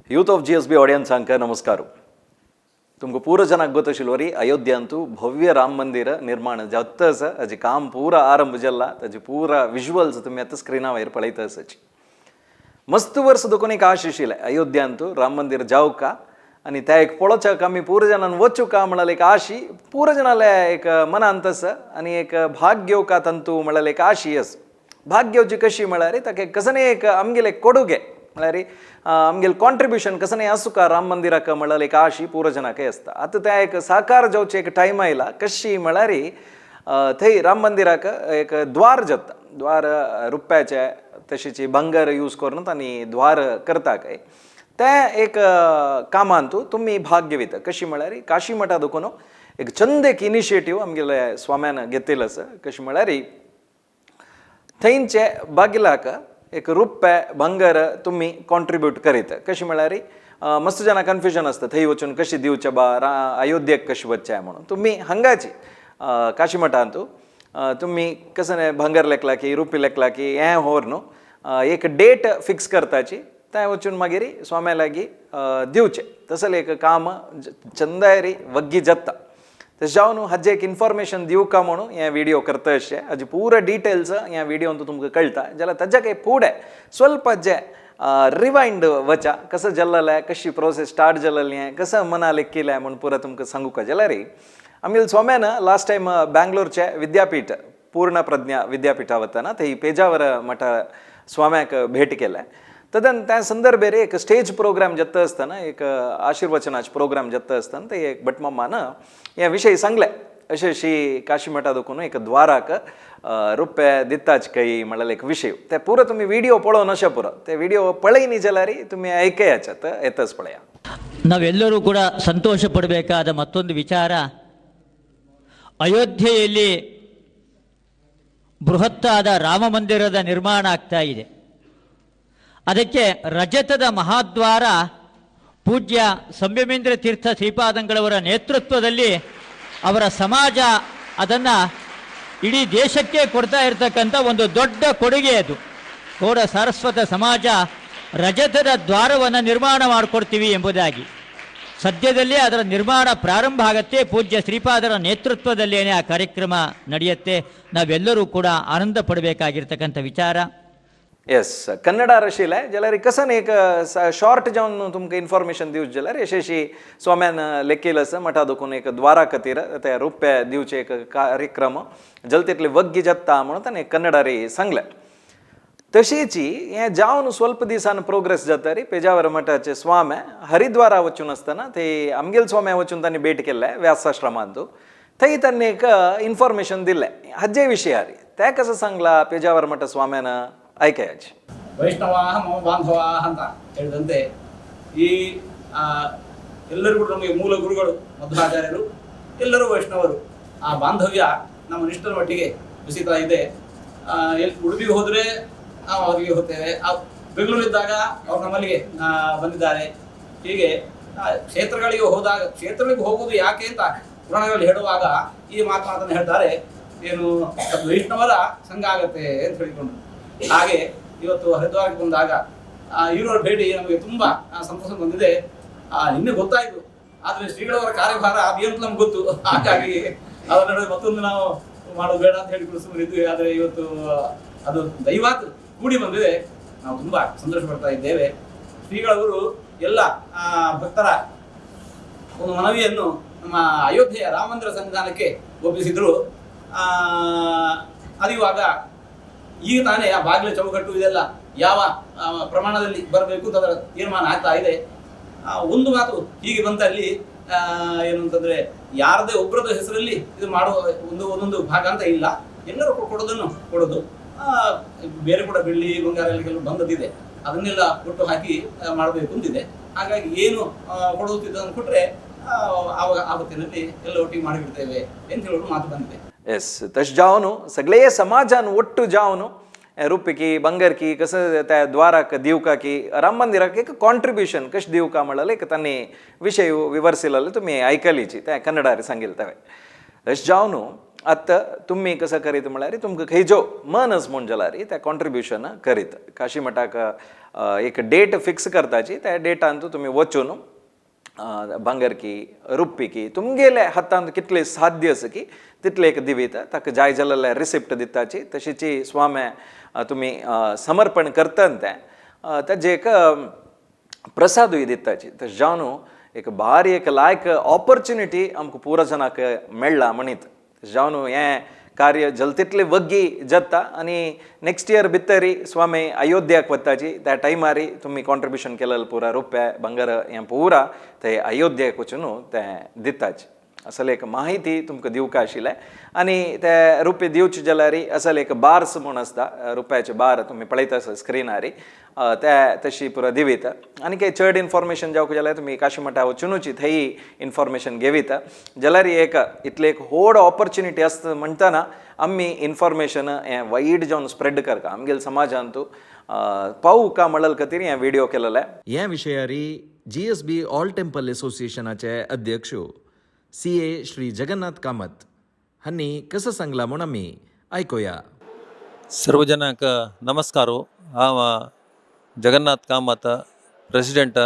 Youth of GSB audience हांकां नमस्कार. तुमकां पुरो जनाक गोत आशिल्लो अयोध्यांतू भव्य राम मंदिर निर्माण जाता आसा. हाजें काम पुरा आरंभ जाल्ला. ताजे पुरा विज्युअल्स तुमी आतां स्क्रिना वयर पळयता आसाची. मस्त वर्स देखून एक आश आशिल्लें अयोध्यांतू राम मंदिर जावका आनी त्या एक पळोवच्याक आमी पुरो जनान वचूका म्हणल्यार एक आशी पुरो जनाले एक मनांत आसा आनी एक भाग घेवका तंतू म्हणल्यार एक आशी आसा. भाग घेवची कशी म्हळ्यार ताका कसने एक आमगेले कोडुगे म्हळ्यार आमगेले कॉन्ट्रिब्युशन कसने आसूं राम मंदिराक म्हळ्यार एक आशी पुरो जनाकय आसता. आतां त्या एक साकार जावचे एक टायम आयला कशी म्हळ्यार थंय राम मंदिराक एक द्वार जाता. द्वार रुप्याचे तशेंच बंगार यूज करून आनी द्वार करता काय ते एक कामांतू तुमी भाग घेवता. कशी म्हळ्यार काशी मठा देखून एक चंद एक इनिशिएटीव आमगेले स्वाम्यान घेतिल्लो आसा. कशी म्हळ्यार थंयचे बागिलाक एक रुपये बंगार तुमी कॉन्ट्रिब्यूट करीत. कशी म्हळ्यार मस्त जाणां कन्फ्युजन आसता थंय वचून कशी दिवचें बा अयोध्येक कशें वचचें म्हणून. तुमी हांगाची काशी मठांतू तुमी कसं भंगार लेखला की रुपी लेखला की हें होर न्हू एक डेट फिक्स करताची थंय वचून मागीर स्वाम्या लागीं दिवचें. तसलें एक काम चंदायरी वग्गी जाता. तशें जावन हाजें एक इन्फॉर्मेशन दिवका म्हणून हें व्हिडिओ करता अशें हाजे पुरो डिटेल्स ह्या व्हिडिओन तुमकां कळटा जाल्यार ताज्या फुडें स्वल्प जे रिवायंड वचा कसं जाल्लें कशी प्रोसेस स्टार्ट जाल्लें कसं मना लेखिल्लें म्हणून पुरो तुमकां सांगूका जाल्यार आमगेले स्वाम्यान लास्ट टायम बेंगलोरचे विद्यापीठ पूर्ण प्रज्ञा विद्यापीठा वतना थंय पेजावर मठा स्वाम्याक भेट केलें. तदन त्या संदर्भेर एक स्टेज प्रोग्राम जाता आसतना एक आशिर्वचनाचे प्रोग्राम जाता आसतना ते एक भटमामान ह्या विशयी सांगलें अशें अशी काशी मठा देखून एक द्वाराक रुपये दिताच काही म्हळ्यार एक विशय ते पुरो तुमी व्हिडिओ पळोवन अशें पुरो ते व्हिडिओ पळयनी जाल्यार तुमी ऐकयाचें येतच पळया. ನಾವೆಲ್ಲರೂ ಕೂಡ ಸಂತೋಷ ಪಡಬೇಕಾದ ಮತ್ತೊಂದು ವಿಚಾರ ಅಯೋಧ್ಯೆಯಲ್ಲಿ ಬೃಹತ್ತಾದ ರಾಮ ಮಂದಿರದ ನಿರ್ಮಾಣ ಆಗ್ತಾ ಇದೆ. ಅದಕ್ಕೆ ರಜತದ ಮಹಾದ್ವಾರ ಪೂಜ್ಯ ಸಂಯಮೇಂದ್ರ ತೀರ್ಥ ಶ್ರೀಪಾದಂಗಳವರ ನೇತೃತ್ವದಲ್ಲಿ ಅವರ ಸಮಾಜ ಅದನ್ನು ಇಡೀ ದೇಶಕ್ಕೆ ಕೊಡ್ತಾ ಇರತಕ್ಕಂಥ ಒಂದು ದೊಡ್ಡ ಕೊಡುಗೆ ಅದು. ಕೋಡ ಸಾರಸ್ವತ ಸಮಾಜ ರಜತದ ದ್ವಾರವನ್ನು ನಿರ್ಮಾಣ ಮಾಡಿಕೊಡ್ತೀವಿ ಎಂಬುದಾಗಿ ಸದ್ಯದಲ್ಲೇ ಅದರ ನಿರ್ಮಾಣ ಪ್ರಾರಂಭ ಆಗುತ್ತೆ. ಪೂಜ್ಯ ಶ್ರೀಪಾದರ ನೇತೃತ್ವದಲ್ಲೇನೆ ಆ ಕಾರ್ಯಕ್ರಮ ನಡೆಯುತ್ತೆ. ನಾವೆಲ್ಲರೂ ಕೂಡ ಆನಂದ ಪಡಬೇಕಾಗಿರ್ತಕ್ಕಂಥ ವಿಚಾರ. येस कन्नड रशिले जाल्यार कसन एक शॉर्ट जावन तुमकां इन्फॉर्मेशन दिवचें जाल्यार यशस्वी स्वाम्यान लेखिल्लो आसा मठा देखून एक द्वारा खातीर ते रुपये दिवचे एक कार्यक्रम जल तितले वग्गी जाता म्हणून ताणें कन्नडारी सांगलें. तशीच हें जावन स्वल्प दिसान प्रोग्रेस जाता रे पेजावर मठाचे स्वाम्या हरिद्वारा वचून आसतना ते आमगेल स्वाम्या वचून तांणी भेट केल्लें व्यासाश्रमांतू थंय तांणी एक इन्फॉर्मेशन दिल्लें हाजे विशयार. ते कसं सांगला पेजावर मठ स्वाम्यान ऐकयाची. ವೈಷ್ಣವಾಹ ಮಮ ಬಾಂಧವಾಹ ಅಂತ ಹೇಳಿದಂತೆ ಈ ಎಲ್ಲರೂ ಕೂಡ ನಮಗೆ ಮೂಲ ಗುರುಗಳು ಮಧ್ವಾಚಾರ್ಯರು ಎಲ್ಲರೂ ವೈಷ್ಣವರು. ಆ ಬಾಂಧವ್ಯ ನಮ್ಮ ನಿಷ್ಠರ ಮಟ್ಟಿಗೆ ಬೆಸೀತಾ ಇದೆ. ಉಡುಪಿಗೆ ಹೋದರೆ ನಾವು ಅವರಿಗೆ ಹೋಗ್ತೇವೆ, ಬೆಂಗಳೂರಿದ್ದಾಗ ಅವ್ರು ನಮ್ಮಲ್ಲಿಗೆ ಬಂದಿದ್ದಾರೆ. ಹೀಗೆ ಕ್ಷೇತ್ರಗಳಿಗೆ ಹೋದಾಗ ಕ್ಷೇತ್ರಗಳಿಗೆ ಹೋಗುವುದು ಯಾಕೆ ಅಂತ ಪುರಾಣಗಳಲ್ಲಿ ಹೇಳುವಾಗ ಈ ಮಾತನ್ನು ಹೇಳ್ತಾರೆ, ಏನು ವೈಷ್ಣವರ ಸಂಘ ಆಗತ್ತೆ ಅಂತ ಹೇಳಿಕೊಂಡು. ಹಾಗೆ ಇವತ್ತು ಹರಿದ್ವಾರಕ್ಕೆ ಬಂದಾಗ ಇರೋರ ಭೇಟಿ ನಮಗೆ ತುಂಬಾ ಸಂತೋಷ ಬಂದಿದೆ. ಇನ್ನೂ ಗೊತ್ತಾಯಿತು, ಆದರೆ ಶ್ರೀಗಳವರ ಕಾರ್ಯಭಾರ ಅದೇನು ನಮ್ಗೆ ಗೊತ್ತು. ಹಾಗಾಗಿ ಅದರ ನಡುವೆ ಮತ್ತೊಂದು ನಾವು ಮಾಡೋದು ಬೇಡ ಅಂತ ಹೇಳಿಕೊಂಡು ಸುಮ್ಮನಿದ್ವಿ. ಆದರೆ ಇವತ್ತು ಅದು ದೈವಾತ್ ಕೂಡಿ ಬಂದಿದೆ. ನಾವು ತುಂಬಾ ಸಂತೋಷ ಪಡ್ತಾ ಇದ್ದೇವೆ. ಶ್ರೀಗಳವರು ಎಲ್ಲ ಭಕ್ತರ ಒಂದು ಮನವಿಯನ್ನು ನಮ್ಮ ಅಯೋಧ್ಯೆಯ ರಾಮ ಮಂದಿರ ಸಂಧಾನಕ್ಕೆ ಒಪ್ಪಿಸಿದ್ರು. ಅದು ಇವಾಗ ಈಗ ತಾನೇ ಆ ಬಾಗಿಲ ಚೌಕಟ್ಟು ಇದೆಲ್ಲ ಯಾವ ಪ್ರಮಾಣದಲ್ಲಿ ಬರಬೇಕು ಅಂತ ಅದರ ತೀರ್ಮಾನ ಆಗ್ತಾ ಇದೆ. ಒಂದು ಮಾತು ಹೀಗೆ ಬಂತಲ್ಲಿ ಏನು ಅಂತಂದ್ರೆ ಯಾರದೇ ಒಬ್ಬರದ ಹೆಸರಲ್ಲಿ ಇದು ಮಾಡುವ ಒಂದೊಂದು ಭಾಗ ಅಂತ ಇಲ್ಲ, ಎಲ್ಲರೂ ಕೊಡೋದನ್ನು ಕೊಡೋದು. ಬೇರೆ ಕೂಡ ಬೆಳ್ಳಿ ಬಂಗಾರ ಎಲ್ಲ ಕೆಲವು ಬಂದದಿದೆ, ಅದನ್ನೆಲ್ಲ ಕೊಟ್ಟು ಹಾಕಿ ಮಾಡಬೇಕು ಅಂತಿದೆ. ಹಾಗಾಗಿ ಏನು ಕೊಡುತ್ತಿದ್ದನ್ನು ಕೊಟ್ಟರೆ ಆವಾಗ ಆ ಹೊತ್ತಿನಲ್ಲಿ ಎಲ್ಲ ಒಟ್ಟಿಗೆ ಮಾಡಿಬಿಡ್ತೇವೆ ಅಂತ ಹೇಳೋದು ಮಾತು ಬಂದಿದೆ. येस तशें जावन सगळे समाजान ಒಟ್ಟು जावन रुपीकी बंगारकी कसं त्या द्वाराक दिवका की राम मंदिराक एक कॉन्ट्रिब्युशन कशें दिवका म्हणल्यार एक तांणी विशय विवरसिल्लो तुमी आयकलीची ते कन्नडारी सांगिल्ले तशें जावन आत्ता तुम्ही कसं करीत म्हळ्यार तुमकां खंयच्यो मन म्हूण जाल्यार त्या कॉन्ट्रिब्युशन करीत. काशी मठाक एक डेट फिक्स करताची, त्या डेटान तुमी वचून भांगर की रुप्पी की तुमगेले हातांत कितले साध्य आसा की तितले एक दिवीत, ताका जाय जाल्यार रिसिप्ट दिताची. तशीची स्वाम्या तुमी समर्पण करतना तेजे एक प्रसादूय दिताची. तशें जावन एक भारी एक लायक ऑपॉर्च्युनिटी आमकां पुराजनाक मेळ्ळा म्हणीत. जावन हें कार्य जल तितले वग्गी जाता आनी नेक्स्ट इयर भितरी स्वामी अयोध्याक वताची. त्या टायमार तुमी कॉन्ट्रिब्युशन केलेलें पुरा रुपया भांगर हें पुरा ते अयोध्याक वचून तें दिताचे. असल एक माहिती तुमकां दिवका आशिल्लें. आनी ते रुपये दिवचे जाल्यार असल एक बार्स म्हूण आसता, रुपयाचे बार तुमी पळयता आसा स्क्रिनार, ते तशी पुरो दिवीत. आनी काही चड इन्फॉर्मेशन जावंक जाल्यार तुमी काशी मठा वचुनूच थंय इन्फॉर्मेशन घेवीत जाल्यार एक इतले एक व्हड ऑपॉर्च्युनिटी आसता म्हणटना आमी इन्फॉर्मेशन हें वायड जावन स्प्रेड करता. आमगेल्या समाजांत पावूका म्हणल खातीर हें व्हिडिओ केलेलें. ह्या विशयार GSB ऑल टेंपल असोसिएशनाचे अध्यक्ष CA श्री जगन्नाथ कामत हांणी कसं सांगला म्हूण आमी आयकुया. सर्व जनांक नमस्कार. हांव Jagannath Kamath, president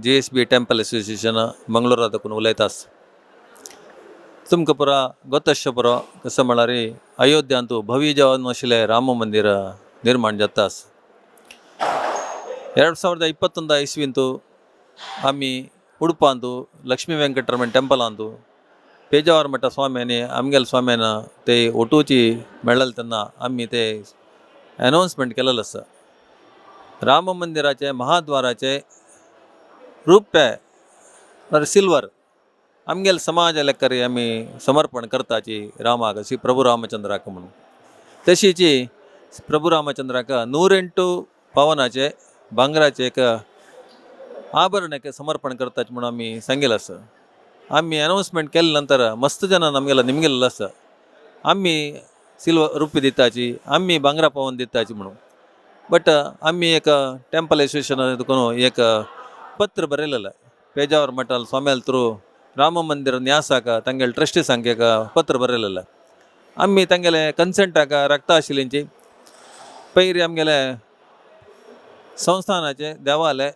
GSB temple association मंगळूरा देखून उलयतास. तुमकां पुरा गोतश्य पुरो कसं म्हळ्यार अयोध्यांत भव्य जावन आशिल्लें राम मंदिर निर्माण जातास. 2021 इस्वींत आमी उडपांत लक्ष्मी वेंकटरमण टेंपलांत पेजावर मठ स्वाम्यानी आमगेल स्वाम्यान ते ओटूची मेळ्ळेले तेन्ना आमी ते अनाउन्समेंट केलेलें आसा. राम मंदिराचे महाद्वाराचे रुपये म्हळ्यार सिल्वर आमगेल समाज लेकर आमी समर्पण करताची रामाक, श्री प्रभू रामचंद्राक म्हणून. तशीची प्रभू रामचंद्राक 108 पावनाचे भांगराचे एक आभरण एक समर्पण करताचे म्हणून आमी सांगिल्लें आसा. आमी अनाउन्समेंट केले नंतर मस्त जनान आमगेला निमगेल्लो आसा. आमी सिल्वर रुपये दिताची, आमी भांगरा पावन दिताची म्हणून. बट आमी एक टेंपल एसोसिएशनान देखून एक पत्र बरयलेलें पेजावर मठाल स्वाम्याल थ्रू राम मंदिर न्यासाक तांगेले ट्रस्टीसांक एक पत्र बरयलेलें. आमी तांगेले कन्सेंटाक राखता आशिल्लींची पयरी आमगेले संस्थानाचे देवालय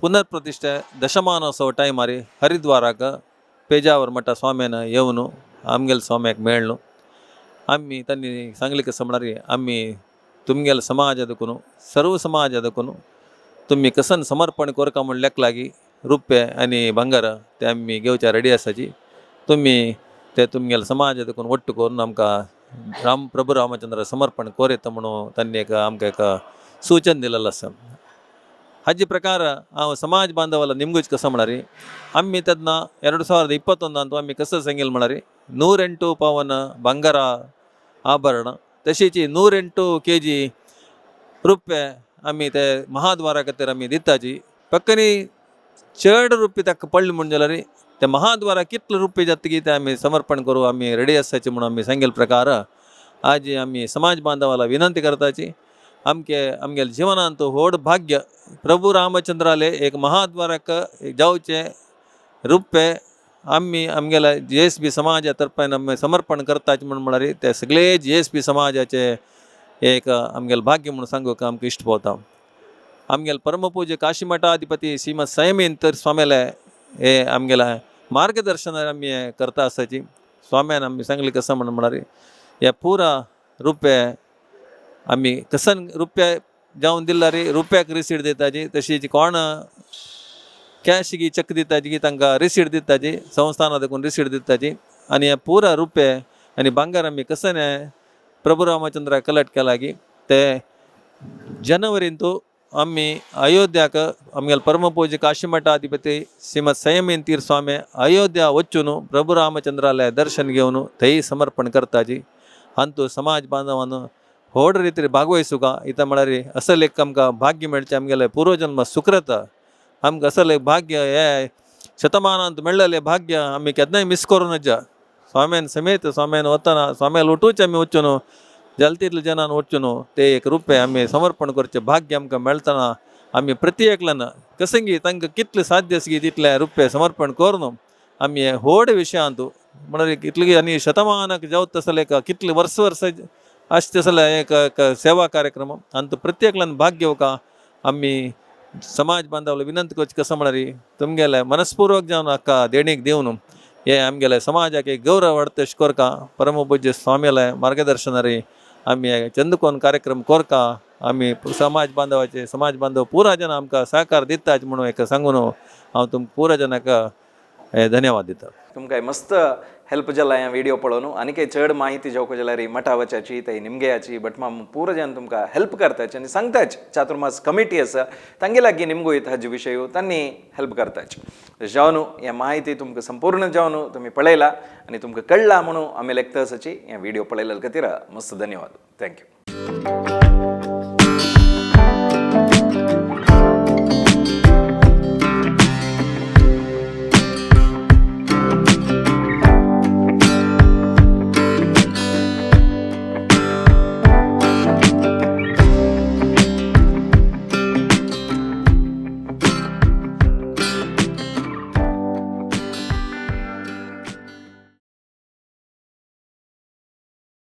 पुनर्प्रतिष्ठे दशमानोत्सव टायमार हरिद्वाराक पेजावर मठ स्वाम्यान येवन आमगेले स्वाम्याक मेळ्ळो. आमी तांणी सांगलें कसं म्हळ्यार आमी तुमगेले समाज देखून सर्व समाज देखून तुमी कसन समर्पण करता म्हूण लेख लागी रुपये आनी भांगर ते आमी घेवच्या रेडी आसाची. तुमी ते तुमगेले समाज देखून वट्ट करून आमकां प्रभू रामचंद्र समर्पण कोरयता म्हणून तांणी एक आमकां एक सूचन दिलेलें आसा. हाजे प्रकार हांव समाज बांधवाला निमगूच कसं म्हळ्यार आमी तेन्ना 2021 आमी कसं सांगिल्लें म्हळ्यार 108 पावन भांगार आभरण तशीच 108 kg रुपये आमी ते महाद्वारा खातीर आमी दिताची. पक्कनी चड रुपये ताका पडले म्हण जाल्यार ते महाद्वारा कितले रुपये जाता की ते आमी समर्पण करूं आमी रेडी आसाचे म्हणून आमी सांगिल्ले प्रकार आज आमी समाज बांधवाला विनंती करताची. आमगेल्या जिवनांत व्हड भाग्य प्रभू रामचंद्राले एक महाद्वाराक जावचे रुपये आमी आमगेल्या GSB समाजा तर्फान आमी समर्पण करताचे म्हणून म्हळ्यार ते सगळे GSB समाजाचे एक आमगेलें भाग्य म्हणून सांगूक आमकां इश्ट पोवता. आमगेले परमपूज्य काशी मठाधिपती श्रीमद संयमेंतर स्वाम्याले हे आमगेलें मार्गदर्शन आमी करता आसाची. स्वाम्यान आमी सांगलें कसं म्हणून म्हळ्यार हे पुरा रुपये आमी कसन रुपये जावन दिल्यार रुपयाक रिसीट दिताची. तशीच कोण कॅश की चेक दिताची की तांकां रिसीट दिताची, संस्थाना देखून रिसीट दिताची. आनी हे पुरा रुपये आनी भांगर आमी कसन प्रभू रामचंद्रा कलेक्ट केला की ते जनवरींत आमी अयोध्याक आमगेले परमपूज्य काशी मठाधिपती श्रीमद संयमेन तीर स्वामी अयोध्या वचून प्रभू रामचंद्रालय दर्शन घेवन थंय समर्पण करताची. हातूंत समाज बांधवान व्हड रितीन भागवयसुका इता म्हळ्यार असल एक आमकां भाग्य मेळचें आमगेलें पूर्वजन्म सुकृत आमकां असल एक भाग्य हे शतमानांत मेळ्ळेलें भाग्य आमी केन्नाय मिस करूं नजा. स्वाम्यान समेत स्वाम्यान वतना स्वाम्याल वटूच आमी वचून जाल तितले जनान वचून ते एक रुपये आमी समर्पण करचें भाग्य आमकां मेळतना आमी प्रत्येकल्यान कसंगी तांकां कितले साध्य आसा तितले रुपये समर्पण करून आमी हे व्हड विशयांत म्हणून इतली आणि शतमानाक जावत तसले का कितले वर्ष अशें तसले एक सेवा कार्यक्रम अंत प्रत्येकल्यान भाग घेवका आम्ही समाज बांधवाला विनंती करची कसं म्हणणारी तुमगेले मनस्पूर्वक जावन हाका देणीक दिवन हे आमगेले समाजाक एक गौरव वाडतश कोरका परमपूज्य स्वामीले मार्गदर्शनारी आम्ही चंदकोन कार्यक्रम कोरका आम्ही समाज बांधव पुरा जन आमकां सहकार दितात म्हणून एक सांगून हांव तुमकां पुरा जनाक धन्यवाद दिता तुमकां मस्त हेल्प जाला ह्या व्हिडिओ पळोवन आनी काही चड माहिती जावंक जाल्यार मठा वचाची थंय निमगेयाची बट पूरा जन तुमकां हेल्प करताच आनी सांगताच चातुर्मास कमिटी आसा तांगे लागीं निमगोयत हाजे विशय तांणी हेल्प करताच जावन ह्या माहिती तुमकां संपूर्ण जावन तुमी पळयला आनी तुमकां कळला म्हणून आमी लेखतासाची ह्या व्हिडिओ पळयल्या खातीर मस्त धन्यवाद थँक्यू